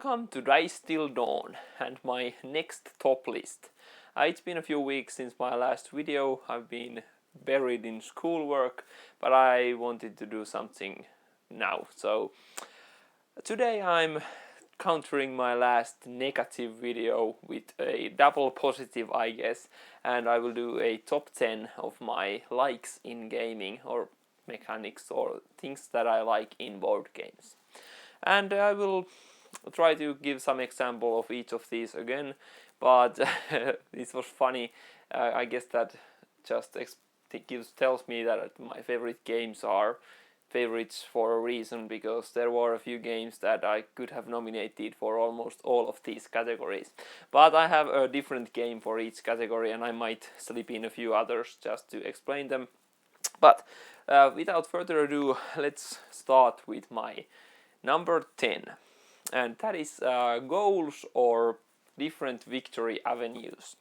Welcome to DiceTillDawn and my next top list. It's been a few weeks since my last video. I've been buried in schoolwork, but I wanted to do something now. So today I'm countering my last negative video with a double positive, I guess, and I will do a top 10 of my likes in gaming, or mechanics or things that I like in board games. And I will try to give some example of each of these again, but this was funny. I guess that just tells me that my favorite games are favorites for a reason, because there were a few games that I could have nominated for almost all of these categories. But I have a different game for each category, and I might slip in a few others just to explain them. But without further ado, let's start with my number 10, and that is goals or different victory avenues.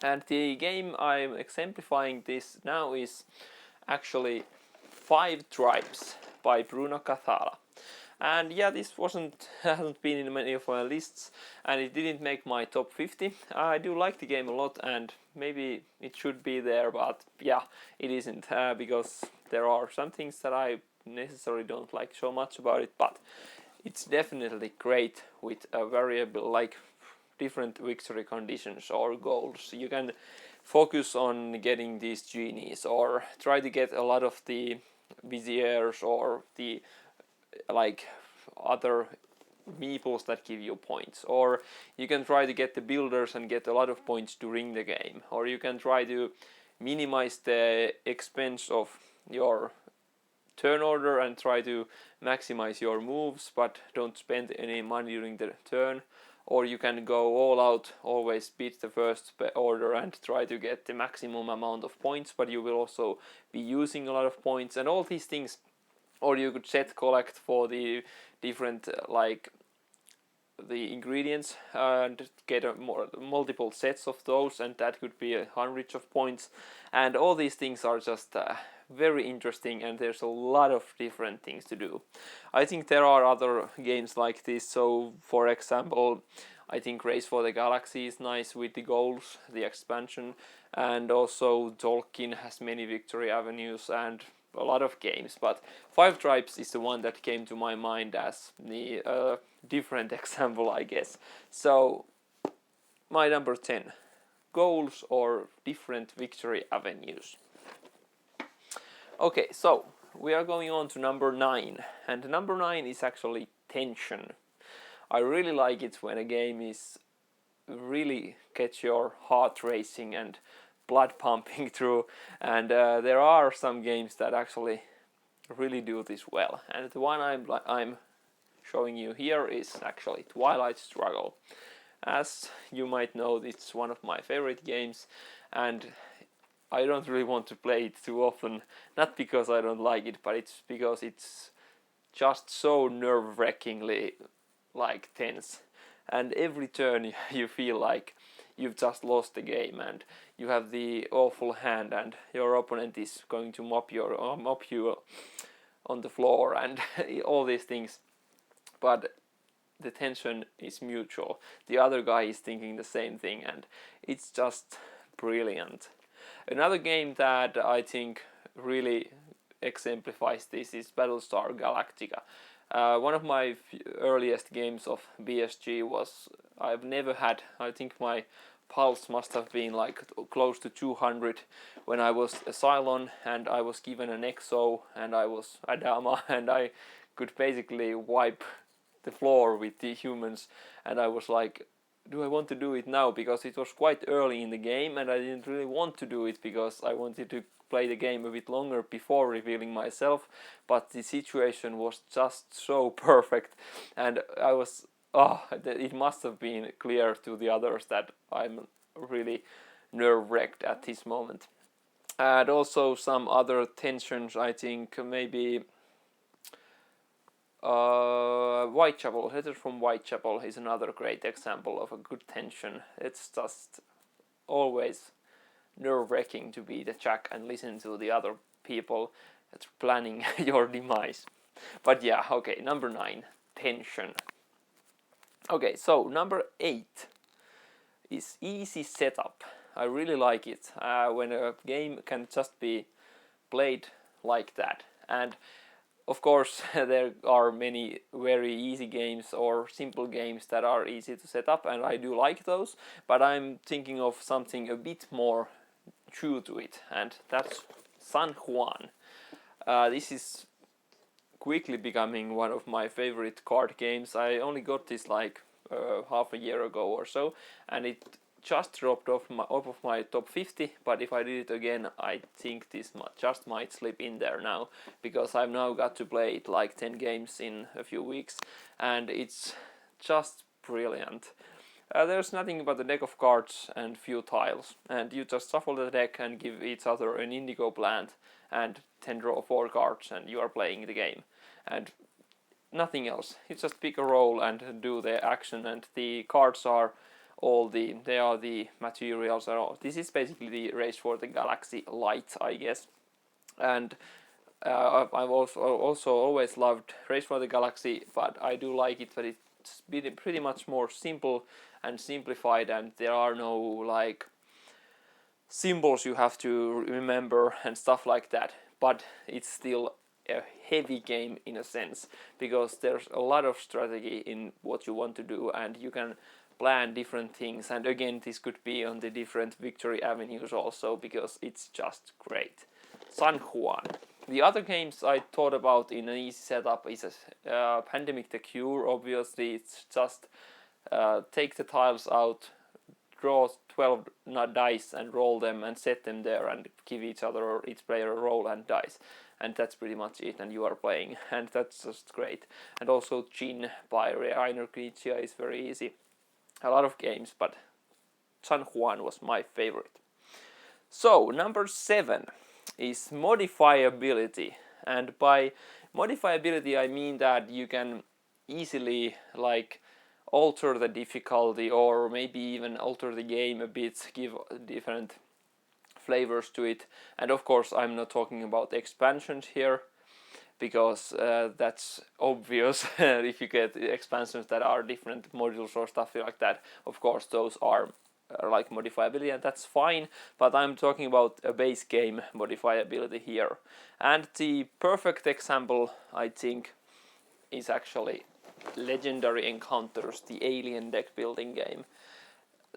And the game I'm exemplifying this now is actually 5 Tribes by Bruno Cathala. And yeah, this hasn't been in many of my lists, and it didn't make my top 50. I do like the game a lot, and maybe it should be there, but yeah, it isn't, because there are some things that I necessarily don't like so much about it, but it's definitely great with a variable, like different victory conditions or goals. You can focus on getting these genies, or try to get a lot of the viziers, or the like other meeples that give you points, or you can try to get the builders and get a lot of points during the game, or you can try to minimize the expense of your turn order and try to maximize your moves but don't spend any money during the turn. Or you can go all out, always beat the first order and try to get the maximum amount of points, but you will also be using a lot of points and all these things. Or you could set collect for the different like the ingredients and get multiple sets of those, and that could be hundreds of points. And all these things are just very interesting, and there's a lot of different things to do. I think there are other games like this. So for example, I think Race for the Galaxy is nice with the goals, the expansion, and also Tolkien has many victory avenues and a lot of games, but 5 Tribes is the one that came to my mind as the different example, I guess. So my number 10, goals or different victory avenues. Okay, so we are going on to number 9, and number 9 is actually tension. I really like it when a game is really gets your heart racing and blood pumping through, and there are some games that actually really do this well, and the one I'm showing you here is actually Twilight Struggle. As you might know, it's one of my favorite games, and I don't really want to play it too often, not because I don't like it, but it's because it's just so nerve-wrackingly like tense, and every turn you feel like you've just lost the game, and you have the awful hand, and your opponent is going to mop you on the floor, and all these things. But the tension is mutual. The other guy is thinking the same thing, and it's just brilliant. Another game that I think really exemplifies this is Battlestar Galactica. One of my earliest games of BSG was, I've never had, I think my pulse must have been like close to 200 when I was a Cylon, and I was given an Exo, and I was Adama, and I could basically wipe the floor with the humans, and I was like, do I want to do it now? Because it was quite early in the game, and I didn't really want to do it because I wanted to play the game a bit longer before revealing myself, but the situation was just so perfect, and I was, it must have been clear to the others that I'm really nerve-wracked at this moment. And also some other tensions, I think maybe Whitechapel, Letters from Whitechapel is another great example of a good tension. It's just always nerve-wracking to be the Jack and listen to the other people that's planning your demise. But yeah, okay, number 9, tension. Okay, so number 8 is easy setup. I really like it when a game can just be played like that. And of course, there are many very easy games or simple games that are easy to set up, and I do like those, but I'm thinking of something a bit more true to it, and that's San Juan. This is quickly becoming one of my favorite card games. I only got this like half a year ago or so, and it just dropped off of my top 50, but if I did it again, I think this just might slip in there now, because I've now got to play it like 10 games in a few weeks, and it's just brilliant. There's nothing but a deck of cards and few tiles, and you just shuffle the deck and give each other an indigo plant, and then draw 4 cards, and you are playing the game. And nothing else. You just pick a role and do the action, and the cards are they are the materials and all. This is basically the Race for the Galaxy light, I guess. And I've also always loved Race for the Galaxy, but I do like it that it's pretty much more simple and simplified, and there are no like symbols you have to remember and stuff like that. But it's still a heavy game in a sense, because there's a lot of strategy in what you want to do, and you can plan different things, and again this could be on the different victory avenues also, because it's just great. San Juan. The other games I thought about in an easy setup is Pandemic the Cure. Obviously it's just take the tiles out, draw 12 dice and roll them and set them there, and give each other or each player a roll and dice, and that's pretty much it, and you are playing, and that's just great. And also Jin by Rainer Knizia is very easy. A lot of games, but San Juan was my favorite. So number 7 is Modifiability, and by modifiability I mean that you can easily like alter the difficulty, or maybe even alter the game a bit, give different flavors to it. And of course I'm not talking about expansions here, because that's obvious. If you get expansions that are different modules or stuff like that, of course those are like modifiability, and that's fine, but I'm talking about a base game modifiability here. And the perfect example, I think, is actually Legendary Encounters, the alien deck building game.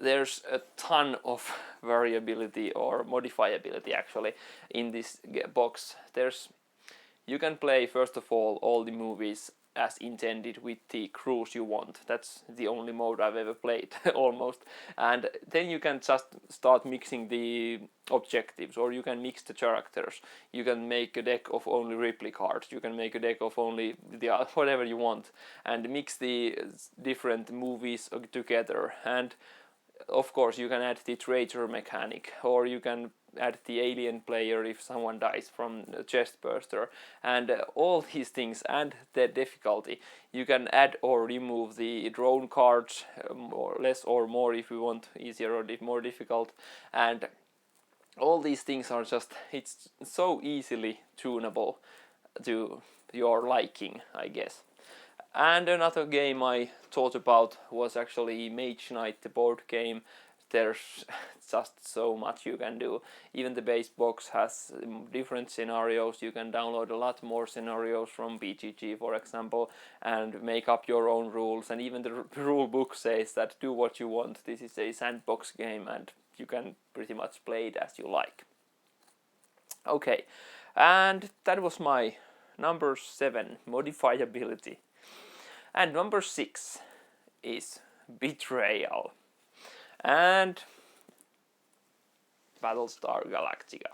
There's a ton of variability or modifiability actually in this box. You can play first of all the movies as intended with the crews you want. That's the only mode I've ever played almost. And then you can just start mixing the objectives, or you can mix the characters. You can make a deck of only Ripley cards. You can make a deck of only whatever you want, and mix the different movies together. And of course you can add the traitor mechanic, or you can add the alien player if someone dies from a chest burster, and all these things, and the difficulty. You can add or remove the drone cards, or less or more if you want easier or more difficult, and all these things are just, it's so easily tunable to your liking, I guess. And another game I thought about was actually Mage Knight, the board game. There's just so much you can do. Even the base box has different scenarios. You can download a lot more scenarios from BGG, for example, and make up your own rules. And even the rule book says that do what you want. This is a sandbox game, and you can pretty much play it as you like. Okay, and that was my number 7, Modifiability. And number 6 is Betrayal and Battlestar Galactica.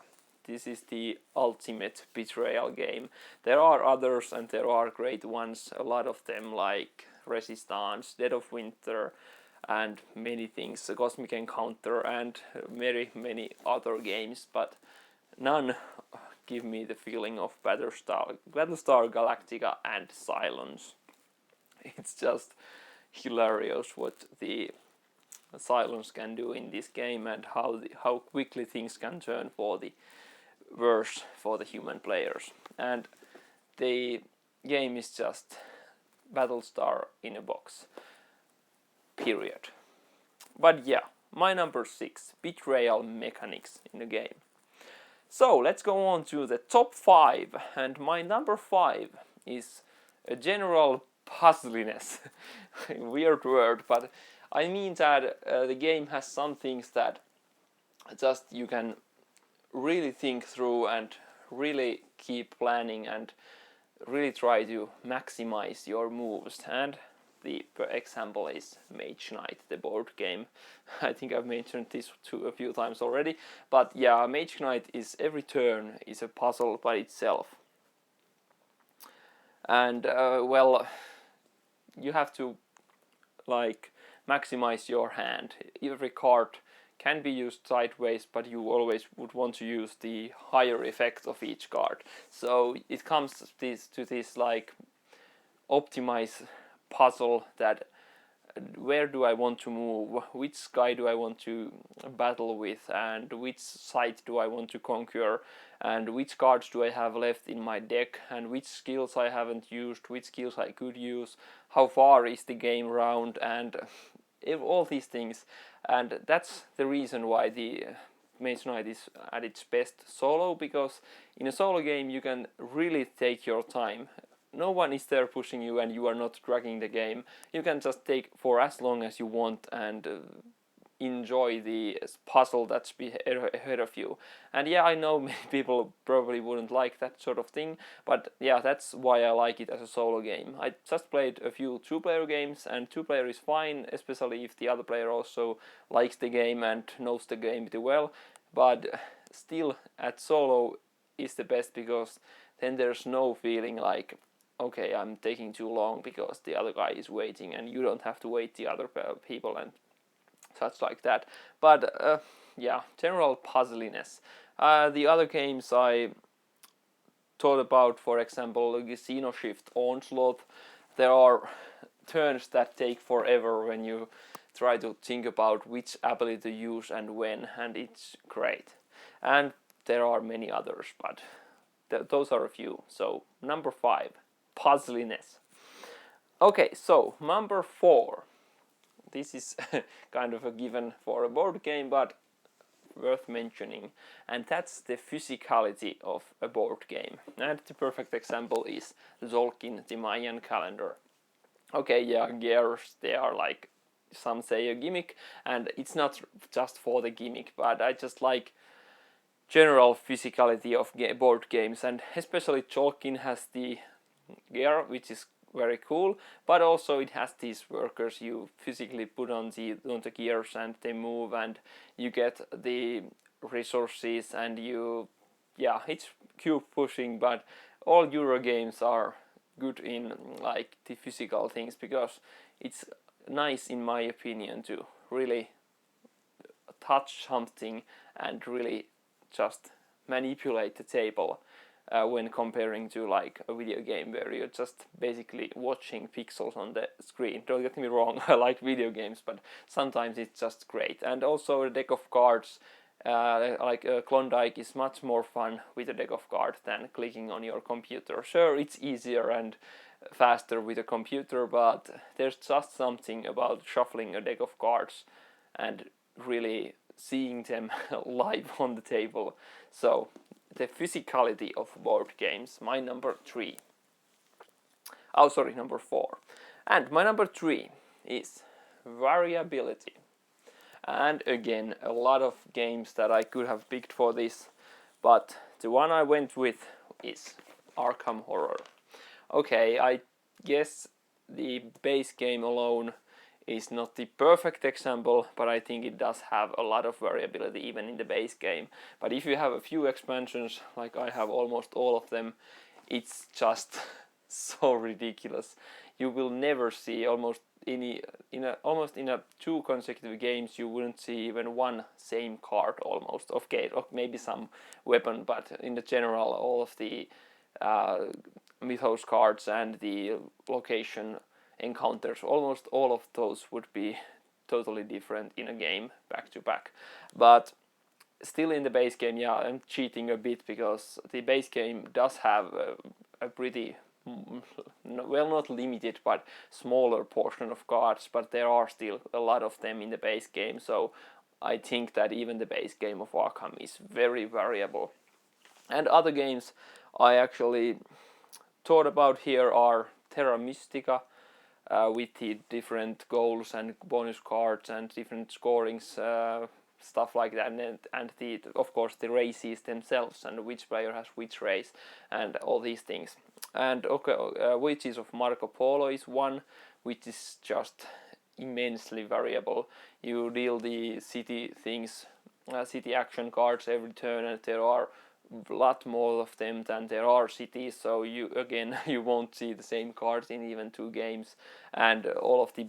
This is the ultimate Betrayal game. There are others, and there are great ones, a lot of them, like Resistance, Dead of Winter, and many things, Cosmic Encounter, and very many other games, but none give me the feeling of Battlestar Galactica and Silence. It's just hilarious what the Silence can do in this game, and how quickly things can turn for the worse for the human players. And the game is just Battlestar in a box. period. But yeah, my number 6, betrayal mechanics in the game. So let's go on to the top 5, and my number 5 is a general puzzliness. Weird word, but I mean that the game has some things that just you can really think through and really keep planning and really try to maximize your moves. And the example is Mage Knight, the board game. I think I've mentioned this a few times already, but yeah, Mage Knight is every turn is a puzzle by itself. And well, you have to like maximize your hand. Every card can be used sideways, but you always would want to use the higher effect of each card. So it comes to this like optimize puzzle that where do I want to move, which guy do I want to battle with, and which site do I want to conquer, and which cards do I have left in my deck, and which skills I haven't used, which skills I could use, how far is the game round, and all these things. And that's the reason why the Mage Knight is at its best solo, because in a solo game you can really take your time. No one is there pushing you and you are not dragging the game. You can just take for as long as you want and enjoy the puzzle that's ahead of you. And yeah, I know many people probably wouldn't like that sort of thing, but yeah, that's why I like it as a solo game. I just played a few two-player games, and two-player is fine, especially if the other player also likes the game and knows the game pretty well, but still at solo is the best, because then there's no feeling like, okay, I'm taking too long because the other guy is waiting, and you don't have to wait the other people and such like that. But yeah, general puzzliness. The other games I thought about, for example, Casino Shift Onslaught, there are turns that take forever when you try to think about which ability to use and when, and it's great. And there are many others, but those are a few. So number 5, puzzliness. Okay, so number 4. This is kind of a given for a board game, but worth mentioning, and that's the physicality of a board game. And the perfect example is Tzolk'in, the Mayan calendar. Okay, yeah, gears, they are like, some say a gimmick, and it's not just for the gimmick, but I just like general physicality of board games, and especially Tzolk'in has the gear, which is very cool, but also it has these workers you physically put on the gears and they move and you get the resources, and yeah, it's cube pushing, but all Euro games are good in like the physical things, because it's nice, in my opinion, to really touch something and really just manipulate the table. When comparing to like a video game where you're just basically watching pixels on the screen. Don't get me wrong, I like video games, but sometimes it's just great. And also a deck of cards, like Klondike, is much more fun with a deck of cards than clicking on your computer. Sure, it's easier and faster with a computer, but there's just something about shuffling a deck of cards and really seeing them live on the table. So the physicality of board games, my number 3. Oh, sorry, number 4. And my number 3 is variability. And again, a lot of games that I could have picked for this, but the one I went with is Arkham Horror. Okay, I guess the base game alone is not the perfect example, but I think it does have a lot of variability even in the base game. But if you have a few expansions, like I have almost all of them, it's just so ridiculous. You will never see almost in a 2 consecutive games you wouldn't see even one same card almost. Okay, maybe some weapon, but in the general all of the mythos cards and the location encounters, almost all of those would be totally different in a game back to back. But still in the base game, yeah, I'm cheating a bit, because the base game does have a pretty well, not limited, but smaller portion of cards, but there are still a lot of them in the base game, so I think that even the base game of Arkham is very variable. And other games I actually thought about here are Terra Mystica, with the different goals and bonus cards and different scorings, stuff like that, and the, of course, the races themselves and which player has which race and all these things. And okay, Voyages of Marco Polo is one which is just immensely variable. You deal the city things, city action cards every turn, and there are a lot more of them than there are cities, so you won't see the same cards in even 2 games, and all of the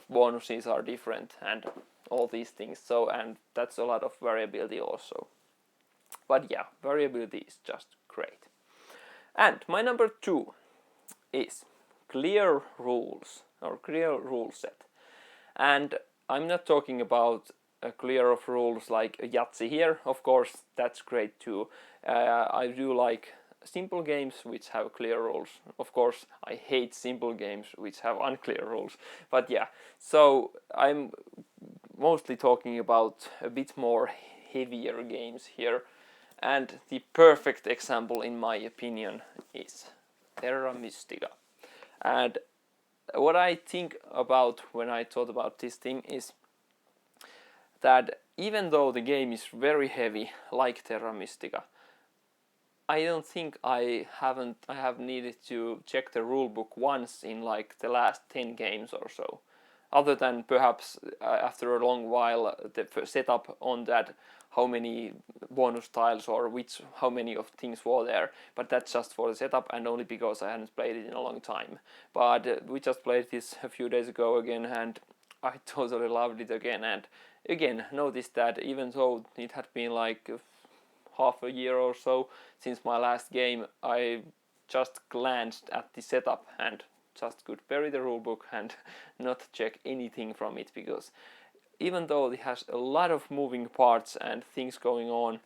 bonuses are different and all these things, so, and that's a lot of variability also. But yeah, variability is just great. And my number 2 is clear rules, or clear rule set. And I'm not talking about a clear of rules like Yahtzee here. Of course, that's great too. I do like simple games which have clear rules. Of course, I hate simple games which have unclear rules. But yeah, so I'm mostly talking about a bit more heavier games here. And the perfect example, in my opinion, is Terra Mystica. And what I think about when I thought about this thing is that even though the game is very heavy, like Terra Mystica, I don't think I have needed to check the rulebook once in like the last 10 games or so. Other than perhaps after a long while the setup on that, how many bonus tiles or how many of things were there, but that's just for the setup and only because I hadn't played it in a long time. But we just played this a few days ago again, and I totally loved it again, and again noticed that even though it had been like half a year or so since my last game, I just glanced at the setup and just could bury the rulebook and not check anything from it, because even though it has a lot of moving parts and things going on,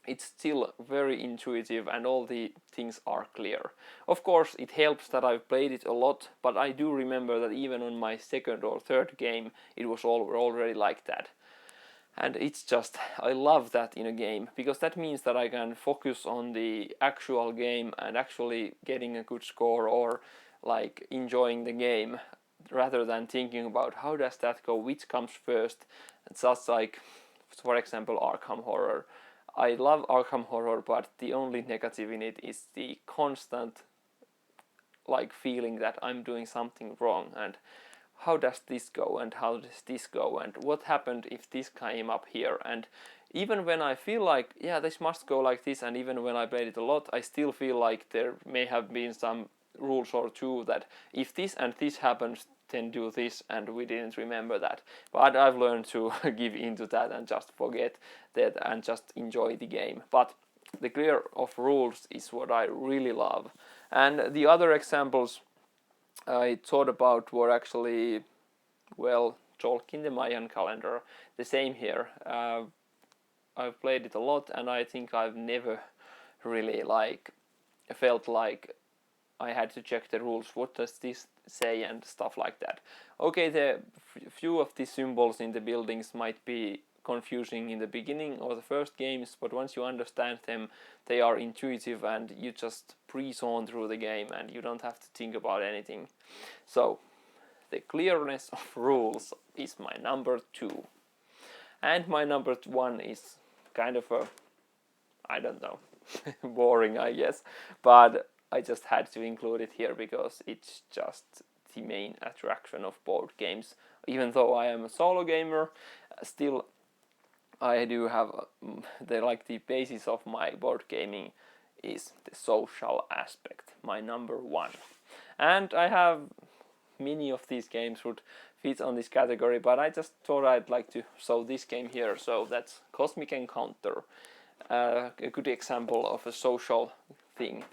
it's still very intuitive and all the things are clear. Of course, it helps that I've played it a lot, but I do remember that even on my second or third game it was already like that. And it's just, I love that in a game, because that means that I can focus on the actual game and actually getting a good score or like enjoying the game, rather than thinking about how does that go, which comes first. It's just like, for example, Arkham Horror. I love Arkham Horror, but the only negative in it is the constant like feeling that I'm doing something wrong, and how does this go, and how does this go, and what happened if this came up here. And even when I feel like, yeah, this must go like this, and even when I played it a lot, I still feel like there may have been some rules or two that if this and this happens, then do this, and we didn't remember that. But I've learned to give into that and just forget that and just enjoy the game. But the clear of rules is what I really love. And the other examples I thought about were actually, well, Tolkien the Mayan calendar. The same here. I've played it a lot, and I think I've never really like felt like I had to check the rules. What does this say and stuff like that. Okay, the few of the symbols in the buildings might be confusing in the beginning or the first games, but once you understand them, they are intuitive and you just breeze on through the game and you don't have to think about anything. So the clearness of rules is my number 2. And my number 1 is kind of a, I don't know, boring, I guess, but I just had to include it here because it's just the main attraction of board games. Even though I am a solo gamer, still I do have the basis of my board gaming is the social aspect, my number 1. And I have many of these games would fit on this category, but I just thought I'd like to show this game here. So that's Cosmic Encounter, a good example of a social thing.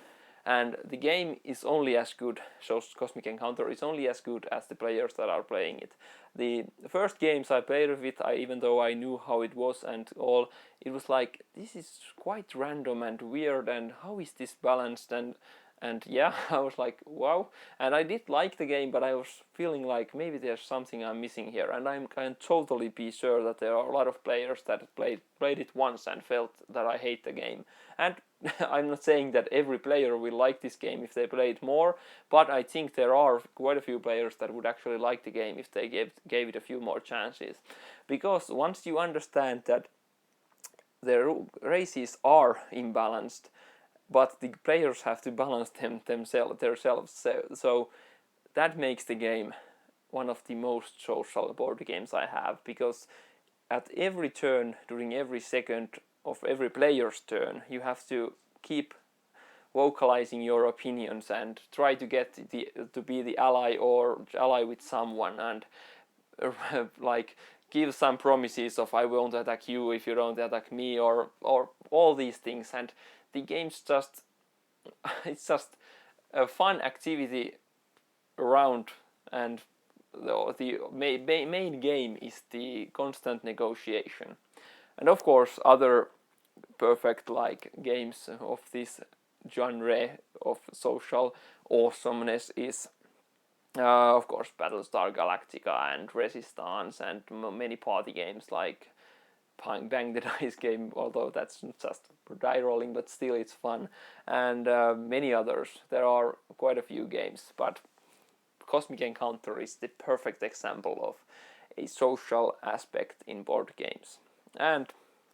And the game is only as good, so Cosmic Encounter is only as good as the players that are playing it. The first games I played with it, even though I knew how it was and all, it was like, this is quite random and weird, and how is this balanced, and And yeah, I was like, wow. And I did like the game, but I was feeling like maybe there's something I'm missing here. And I can totally be sure that there are a lot of players that played it once and felt that I hate the game. And I'm not saying that every player will like this game if they play it more, but I think there are quite a few players that would actually like the game if they gave it a few more chances. Because once you understand that the races are imbalanced, but the players have to balance themselves. So that makes the game one of the most social board games I have, because at every turn, during every second of every player's turn, you have to keep vocalizing your opinions and try to get to be the ally or ally with someone, and like give some promises of I won't attack you if you don't attack me, or all these things. And the game's just it's just a fun activity around, and the main game is the constant negotiation. And of course other perfect like games of this genre of social awesomeness is of course Battlestar Galactica and Resistance, and many party games like Bang the Dice game, although that's just die rolling, but still it's fun, and many others. There are quite a few games, but Cosmic Encounter is the perfect example of a social aspect in board games. And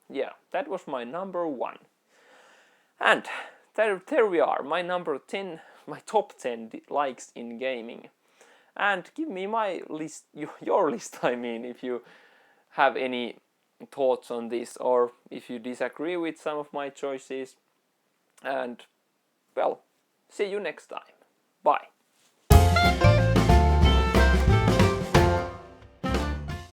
yeah, that was my number 1. And there we are, my number 10, my top 10 likes in gaming. And give me my list, your list, I mean, if you have any thoughts on this, or if you disagree with some of my choices. And well, see you next time. Bye.